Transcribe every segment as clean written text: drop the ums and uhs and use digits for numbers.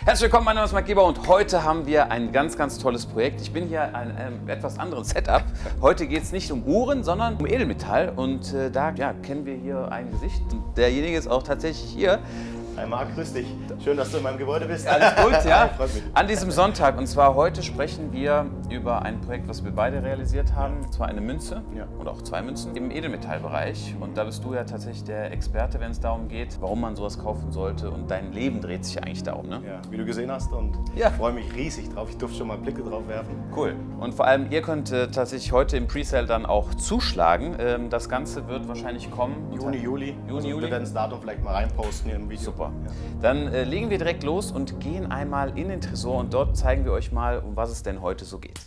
Herzlich willkommen, mein Name ist Marc Geber und heute haben wir ein ganz, ganz tolles Projekt. Ich bin hier in einem etwas anderen Setup. Heute geht es nicht um Uhren, sondern um Edelmetall und da kennen wir hier ein Gesicht. Und derjenige ist auch tatsächlich hier. Hi Marc, grüß dich. Schön, dass du in meinem Gebäude bist. Alles gut, ja? Freut mich. An diesem Sonntag, und zwar heute sprechen wir über ein Projekt, was wir beide realisiert haben. Und zwar eine Münze und auch zwei Münzen im Edelmetallbereich. Und da bist du ja tatsächlich der Experte, wenn es darum geht, warum man sowas kaufen sollte. Und dein Leben dreht sich ja eigentlich darum, ne? Ja, wie du gesehen hast und ich freue mich riesig drauf. Ich durfte schon mal Blicke drauf werfen. Cool. Und vor allem, ihr könnt tatsächlich heute im Presale dann auch zuschlagen. Das Ganze wird wahrscheinlich kommen. Juni, Juli. Juni. Wir werden das Datum vielleicht mal reinposten hier im Video. Super. Ja. Dann legen wir direkt los und gehen einmal in den Tresor und dort zeigen wir euch mal, um was es denn heute so geht.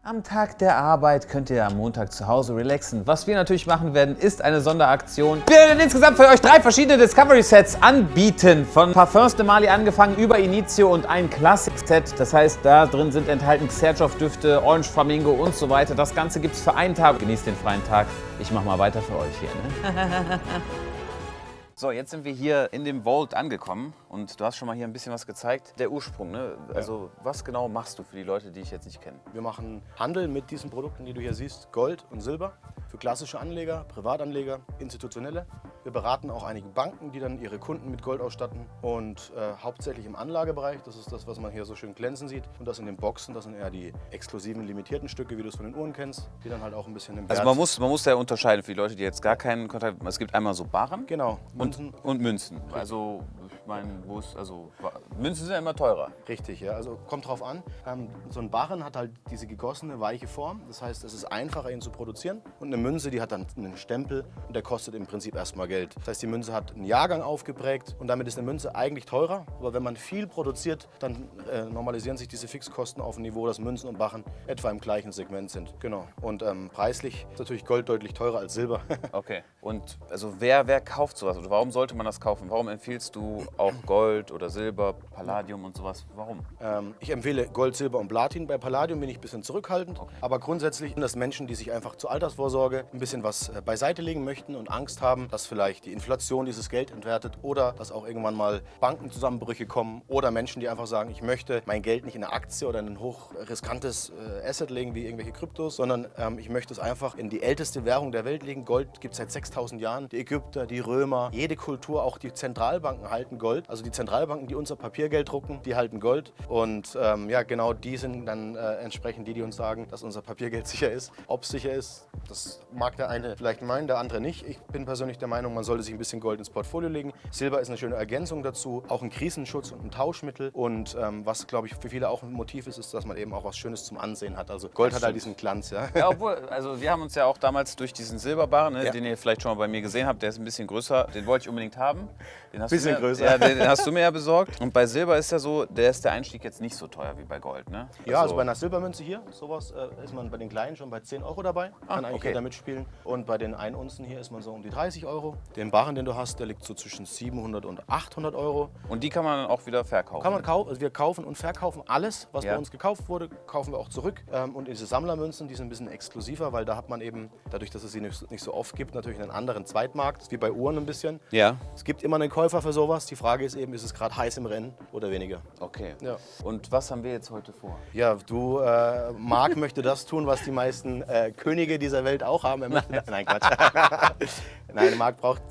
Am Tag der Arbeit könnt ihr am Montag zu Hause relaxen. Was wir natürlich machen werden, ist eine Sonderaktion. Wir werden insgesamt für euch 3 verschiedene Discovery-Sets anbieten. Von Parfums de Mali angefangen über Initio und ein Classic-Set. Das heißt, da drin sind enthalten Xerjoff-Düfte, Orange Flamingo und so weiter. Das Ganze gibt es für einen Tag. Genießt den freien Tag. Ich mache mal weiter für euch hier. Ne? So, jetzt sind wir hier in dem Vault angekommen und du hast schon mal hier ein bisschen was gezeigt. Der Ursprung, ne? Also was genau machst du für die Leute, die ich jetzt nicht kenne? Wir machen Handel mit diesen Produkten, die du hier siehst, Gold und Silber, für klassische Anleger, Privatanleger, institutionelle. Wir beraten auch einige Banken, die dann ihre Kunden mit Gold ausstatten und hauptsächlich im Anlagebereich. Das ist das, was man hier so schön glänzen sieht. Und das in den Boxen, das sind eher die exklusiven, limitierten Stücke, wie du es von den Uhren kennst, die dann halt auch ein bisschen im Wert. Also man muss ja unterscheiden für die Leute, die jetzt gar keinen Kontakt haben. Es gibt einmal so Barren. Genau. Und Münzen. Also, ich meine, Münzen sind ja immer teurer. Richtig, ja. Also kommt drauf an. So ein Barren hat halt diese gegossene, weiche Form. Das heißt, es ist einfacher, ihn zu produzieren. Und eine Münze, die hat dann einen Stempel und der kostet im Prinzip erstmal Geld. Das heißt, die Münze hat einen Jahrgang aufgeprägt und damit ist eine Münze eigentlich teurer. Aber wenn man viel produziert, dann normalisieren sich diese Fixkosten auf ein Niveau, dass Münzen und Barren etwa im gleichen Segment sind. Genau. Und preislich ist natürlich Gold deutlich teurer als Silber. Okay. Und also wer kauft sowas? Oder warum sollte man das kaufen? Warum empfiehlst du auch Gold oder Silber, Palladium und sowas? Warum? Ich empfehle Gold, Silber und Platin. Bei Palladium bin ich ein bisschen zurückhaltend. Okay. Aber grundsätzlich sind das Menschen, die sich einfach zur Altersvorsorge ein bisschen was beiseite legen möchten und Angst haben, dass vielleicht die Inflation dieses Geld entwertet oder dass auch irgendwann mal Bankenzusammenbrüche kommen oder Menschen, die einfach sagen, ich möchte mein Geld nicht in eine Aktie oder in ein hochriskantes Asset legen wie irgendwelche Kryptos, sondern ich möchte es einfach in die älteste Währung der Welt legen. Gold gibt es seit 6000 Jahren. Die Ägypter, die Römer, jede Kultur, auch die Zentralbanken halten Gold. Also die Zentralbanken, die unser Papiergeld drucken, die halten Gold. Und genau die sind dann entsprechend die uns sagen, dass unser Papiergeld sicher ist. Ob es sicher ist, das mag der eine vielleicht meinen, der andere nicht. Ich bin persönlich der Meinung, man sollte sich ein bisschen Gold ins Portfolio legen. Silber ist eine schöne Ergänzung dazu, auch ein Krisenschutz und ein Tauschmittel. Und was, glaube ich, für viele auch ein Motiv ist, ist, dass man eben auch was Schönes zum Ansehen hat. Also Gold hat halt diesen Glanz, ja. Ja, obwohl, also wir haben uns ja auch damals durch diesen Silberbarren, ne, den ihr vielleicht schon mal bei mir gesehen habt, der ist ein bisschen größer, den wollte ich unbedingt haben. Größer. Ja, den hast du mir ja besorgt. Und bei Silber ist ja so, der Einstieg jetzt nicht so teuer wie bei Gold, ne? Ja, also bei einer Silbermünze hier, sowas ist man bei den kleinen schon bei 10 € dabei. Kann eigentlich jeder mitspielen. Und bei den 1 Unzen hier ist man so um die 30 €. Den Barren, den du hast, der liegt so zwischen 700 und 800 €. Und die kann man dann auch wieder verkaufen? Kann man kaufen. Also wir kaufen und verkaufen alles, was bei uns gekauft wurde, kaufen wir auch zurück. Und diese Sammlermünzen, die sind ein bisschen exklusiver, weil da hat man eben, dadurch, dass es sie nicht so oft gibt, natürlich einen anderen Zweitmarkt, wie bei Uhren ein bisschen. Ja. Es gibt immer einen Käufer für sowas. Die Frage ist eben, ist es gerade heiß im Rennen oder weniger? Okay. Ja. Und was haben wir jetzt heute vor? Ja, Marc möchte das tun, was die meisten Könige dieser Welt auch haben. Er möchte Nein, Quatsch. Nein, Marc braucht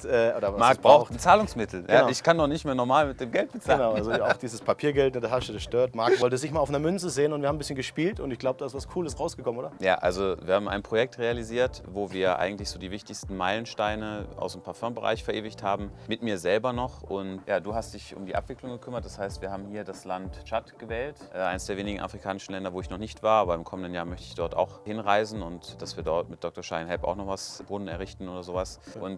Marc braucht ein Zahlungsmittel. Genau. Ja, ich kann doch nicht mehr normal mit dem Geld bezahlen. Genau, also auch dieses Papiergeld in der Tasche, das stört. Marc wollte sich mal auf einer Münze sehen und wir haben ein bisschen gespielt und ich glaube, da ist was Cooles rausgekommen, oder? Ja, also wir haben ein Projekt realisiert, wo wir eigentlich so die wichtigsten Meilensteine aus dem Parfumbereich verewigt haben. Mit mir selber noch. Und ja, du hast dich um die Abwicklung gekümmert. Das heißt, wir haben hier das Land Tschad gewählt. Eines der wenigen afrikanischen Länder, wo ich noch nicht war. Aber im kommenden Jahr möchte ich dort auch hinreisen und dass wir dort mit Dr. Shine Help auch noch was Brunnen errichten oder sowas. Und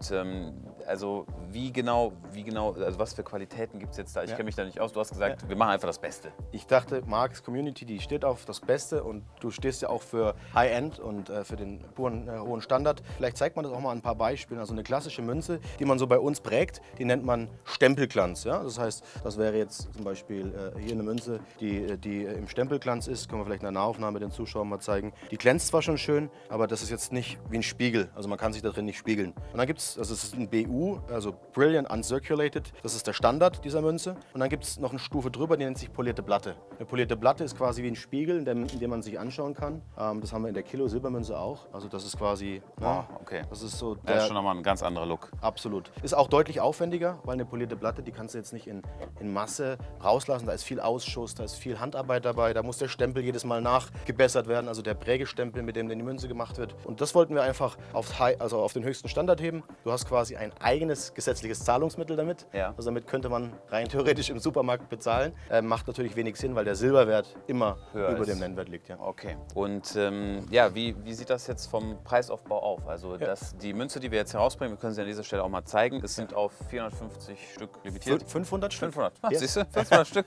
also wie genau, also was für Qualitäten gibt es jetzt da? Ich kenne mich da nicht aus. Du hast gesagt, wir machen einfach das Beste. Ich dachte, Marcs Community, die steht auf das Beste und du stehst ja auch für High-End und für den puren hohen Standard. Vielleicht zeigt man das auch mal an ein paar Beispielen. Also eine klassische Münze, die man so bei uns prägt, die nennt man Stempelglanz. Ja? Das heißt, das wäre jetzt zum Beispiel hier eine Münze, die im Stempelglanz ist. Können wir vielleicht in einer Nahaufnahme den Zuschauern mal zeigen. Die glänzt zwar schon schön, aber das ist jetzt nicht wie ein Spiegel. Also man kann sich da drin nicht spiegeln. Und dann gibt es, also es ist ein BU, also Brilliant Uncirculated, das ist der Standard dieser Münze. Und dann gibt es noch eine Stufe drüber, die nennt sich polierte Platte. Eine polierte Platte ist quasi wie ein Spiegel, in dem man sich anschauen kann. Das haben wir in der Kilo-Silbermünze auch. Also das ist quasi, okay. das ist so Das ist schon nochmal ein ganz anderer Look. Absolut. Ist auch deutlich aufwendiger, weil eine polierte Platte, die kannst du jetzt nicht in Masse rauslassen. Da ist viel Ausschuss, da ist viel Handarbeit dabei, da muss der Stempel jedes Mal nachgebessert werden, also der Prägestempel, mit dem die Münze gemacht wird. Und das wollten wir einfach auf den höchsten Standard heben. Du hast quasi ein eigenes gesetzliches Zahlungsmittel damit. Ja. Also damit könnte man rein theoretisch im Supermarkt bezahlen. Macht natürlich wenig Sinn, weil der Silberwert immer höher über ist. dem Nennwert liegt. Ja. Okay. Und wie sieht das jetzt vom Preisaufbau auf? Also die Münze, die wir jetzt herausbringen, wir können sie an dieser Stelle auch mal zeigen. Es sind auf 450 Stück limitiert. 500 Stück? 500. Ah, Ja. Siehst du? 500 Stück.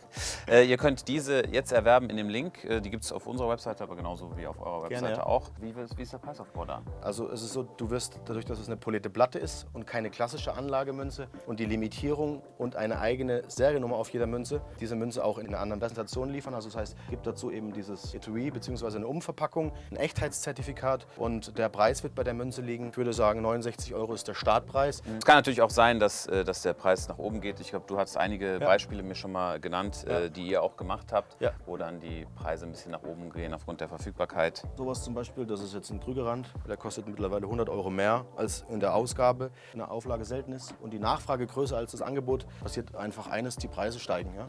Ihr könnt diese jetzt erwerben in dem Link. Die gibt es auf unserer Webseite, aber genauso wie auf eurer Webseite Gerne, ja. auch. Wie ist der Preisaufbau da? Also es ist so, du wirst, dadurch, dass es eine polierte Platte ist und keine klassische Anlagemünze und die Limitierung und eine eigene Seriennummer auf jeder Münze, diese Münze auch in einer anderen Präsentation liefern. Also das heißt, es gibt dazu eben dieses Etui bzw. eine Umverpackung, ein Echtheitszertifikat und der Preis wird bei der Münze liegen. Ich würde sagen, 69 € ist der Startpreis. Es kann natürlich auch sein, dass der Preis nach oben geht. Ich glaube, du hast einige Beispiele mir schon mal genannt, die ihr auch gemacht habt, wo dann die Preise ein bisschen nach oben gehen aufgrund der Verfügbarkeit. Sowas zum Beispiel, das ist jetzt ein Trügerrand, der kostet mittlerweile 100 € mehr als in der Ausgabe, in der Auflage selten ist. Und die Nachfrage größer als das Angebot, passiert einfach eines, die Preise steigen. Ja?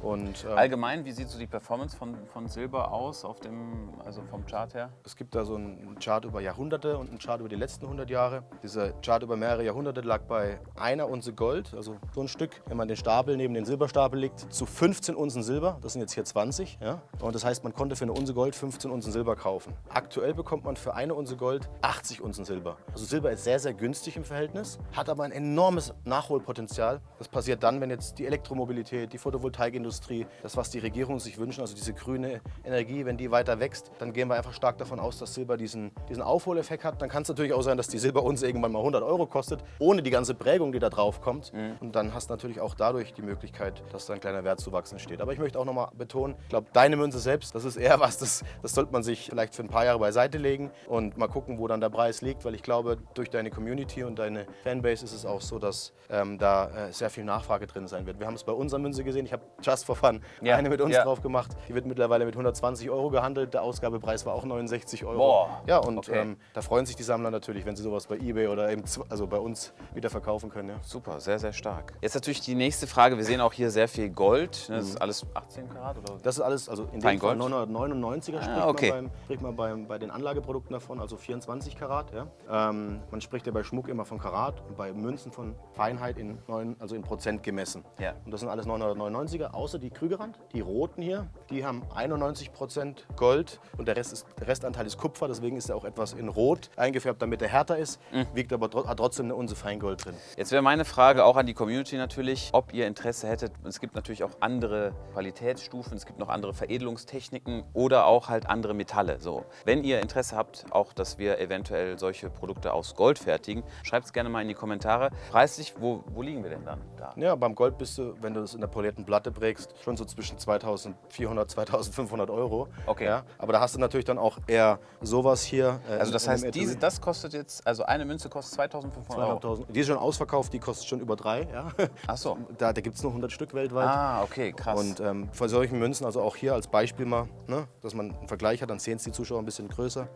Und, Allgemein, wie sieht so die Performance von Silber aus, also vom Chart her? es gibt da so einen Chart über Jahrhunderte und einen Chart über die letzten 100 Jahre. Dieser Chart über mehrere Jahrhunderte lag bei einer Unze Gold, also so ein Stück, wenn man den Stapel neben den Silberstapel legt, zu 15 Unzen Silber. Das sind jetzt hier 20. Ja? Und das heißt, man konnte für eine Unze Gold 15 Unzen Silber kaufen. Aktuell bekommt man für eine Unze Gold 80 Unzen Silber. Also Silber ist sehr, sehr günstig im Verhältnis, hat aber ein enormes Nachholpotenzial. Das passiert dann, wenn jetzt die Elektromobilität, die Photovoltaikindustrie, das, was die Regierungen sich wünschen, also diese grüne Energie, wenn die weiter wächst, dann gehen wir einfach stark davon aus, dass Silber diesen Aufholeffekt hat. Dann kann es natürlich auch sein, dass die Silberunze irgendwann mal 100 € kostet, ohne die ganze Prägung, die da drauf kommt. Und dann hast du natürlich auch dadurch die Möglichkeit, dass da ein kleiner Wertzuwachs entsteht. Aber ich möchte auch nochmal betonen, ich glaube, deine Münze selbst, das ist eher was, das sollte man sich vielleicht für ein paar Jahre beiseite legen und mal gucken, wo dann der Preis liegt, weil ich glaube, durch deine Community und deine Fanbase ist es auch so, dass da sehr viel Nachfrage drin sein wird. Wir haben es bei unserer Münze gesehen, ich habe just for fun eine mit uns drauf gemacht. Die wird mittlerweile mit 120 € gehandelt, der Ausgabepreis war auch 69 €. Boah. Ja, und da freuen sich die Sammler natürlich, wenn sie sowas bei eBay oder eben, also bei uns wieder verkaufen können. Ja. Super, sehr, sehr stark. Jetzt natürlich die nächste Frage. Wir sehen auch hier sehr viel Gold. Das ist alles 18 Karat? Oder? Das ist alles, also in dem Feingold? Fall 999er spricht man bei den Anlageprodukten davon, also 24 Karat. Ja. Man spricht ja bei Schmuck immer von Karat und bei Münzen von Feinheit in Prozent gemessen. Ja. Und das sind alles 999er, außer die Krügerrand, die roten hier, die haben 91% Gold und der Restanteil ist Kupfer, deswegen ist er auch etwas in Rot eingefärbt, damit er härter ist, wiegt aber hat trotzdem eine Unze Feingold drin. Jetzt wäre meine Frage auch an die Community natürlich, ob ihr Interesse hättet. Es gibt natürlich auch andere Qualitätsstufen, es gibt noch andere Veredelungstechniken oder auch halt andere Metalle. So, wenn ihr Interesse habt, auch dass wir eventuell solche Produkte aus Gold fertigen, schreibt es gerne mal in die Kommentare. Preislich, wo liegen wir denn dann da? Ja, beim Gold bist du, wenn du das in der polierten Platte prägst, schon so zwischen 2.400, 2.500 €. Okay. Ja, aber da hast du natürlich dann auch eher sowas hier. Also das heißt, das kostet jetzt, also eine Münze kostet 2.500 €. Die ist schon ausverkauft, die kostet schon über 3. Ja. Ach so. Da gibt es nur 100 Stück weltweit. Ah, okay, krass. Und von solchen Münzen, also auch hier als Beispiel mal, ne, dass man einen Vergleich hat, dann sehen es die Zuschauer ein bisschen größer.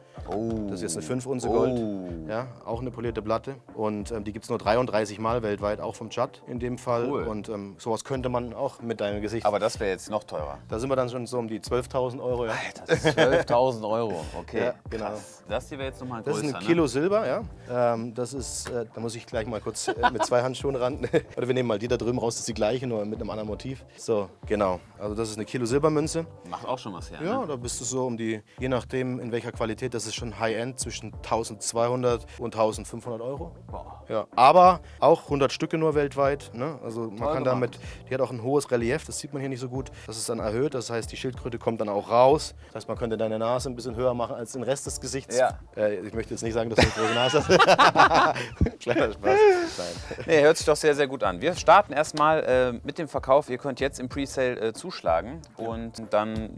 Das ist jetzt eine 5 Unze Gold, ja, auch eine polierte Platte. Und die gibt es nur 33 Mal weltweit, auch vom Chad in dem Fall. Cool. Und sowas könnte man auch mit deinem Gesicht. Aber das wäre jetzt noch teurer. Da sind wir dann schon so um die 12.000 €. Ja. Alter, 12.000 €. Okay, Ja, genau. krass. Das hier wäre jetzt nochmal Das größer, ist ein Kilo Silber, ja. Das ist, da muss ich gleich mal kurz mit 2 Handschuhen ran. Oder wir nehmen mal die da drüben raus, das ist die gleiche, nur mit einem anderen Motiv. So, genau. Also das ist eine Kilo Silbermünze. Ne? Macht auch schon was her, Ja, ne? da bist du so um die, je nachdem in welcher Qualität, das ist schon High-End, zwischen 1.200 und 1.500 €. Boah. Ja, aber auch 100 Stücke nur weltweit. Ne? Also man Toll kann gemacht. damit, die hat auch ein hohes Relief, das sieht man hier nicht so gut. Das ist dann erhöht, das heißt, die Schildkröte kommt dann auch raus. Das heißt, man könnte deine Nase ein bisschen höher machen als den Rest des Gesichts. Ja. Ich möchte jetzt nicht sagen, dass du eine große Nase hast. Kleiner Spaß. Nein. Nee, hört sich doch sehr, sehr gut an. Wir starten erstmal mit dem Verkauf. Ihr könnt jetzt im Presale zuschlagen und dann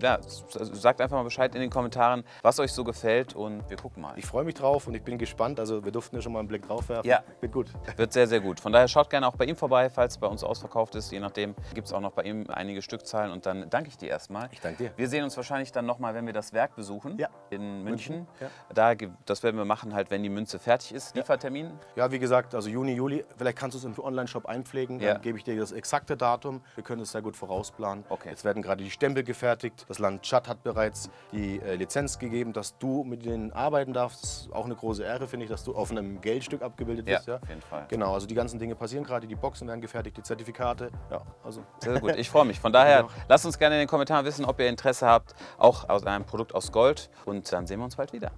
sagt einfach mal Bescheid in den Kommentaren, was euch so gefällt und wir gucken mal. Ich freue mich drauf und ich bin gespannt. Also wir durften ja schon mal einen Blick draufwerfen. Ja. Wird gut. Wird sehr, sehr gut. Von daher schaut gerne auch bei ihm vorbei, falls es bei uns ausverkauft ist. Je nachdem gibt es auch noch bei ihm einige Stückzahlen. Und dann danke ich dir erstmal. Ich danke dir. Wir sehen uns wahrscheinlich dann nochmal, wenn wir das Werk besuchen in München. Ja. Das werden wir machen, halt, wenn die Münze fertig ist. Liefertermin? Ja, wie gesagt, also Juni, Juli. Vielleicht kannst du es im Online-Shop einpflegen. Dann gebe ich dir das exakte Datum. Wir können es sehr gut vorausplanen. Okay. Jetzt werden gerade die Stempel gefertigt. Das Land Tschad hat bereits die Lizenz gegeben, dass du mit denen arbeiten darfst. Das ist auch eine große Ehre, finde ich, dass du auf einem Geldstück abgebildet bist. Ja, auf jeden Fall. Genau, also die ganzen Dinge passieren gerade. Die Boxen werden gefertigt, die Zertifikate. Ja, also. Sehr gut, ich freue mich. Von daher, lasst uns gerne in den Kommentaren wissen, ob ihr Interesse habt, auch aus einem Produkt aus Gold. Und dann sehen wir uns bald wieder.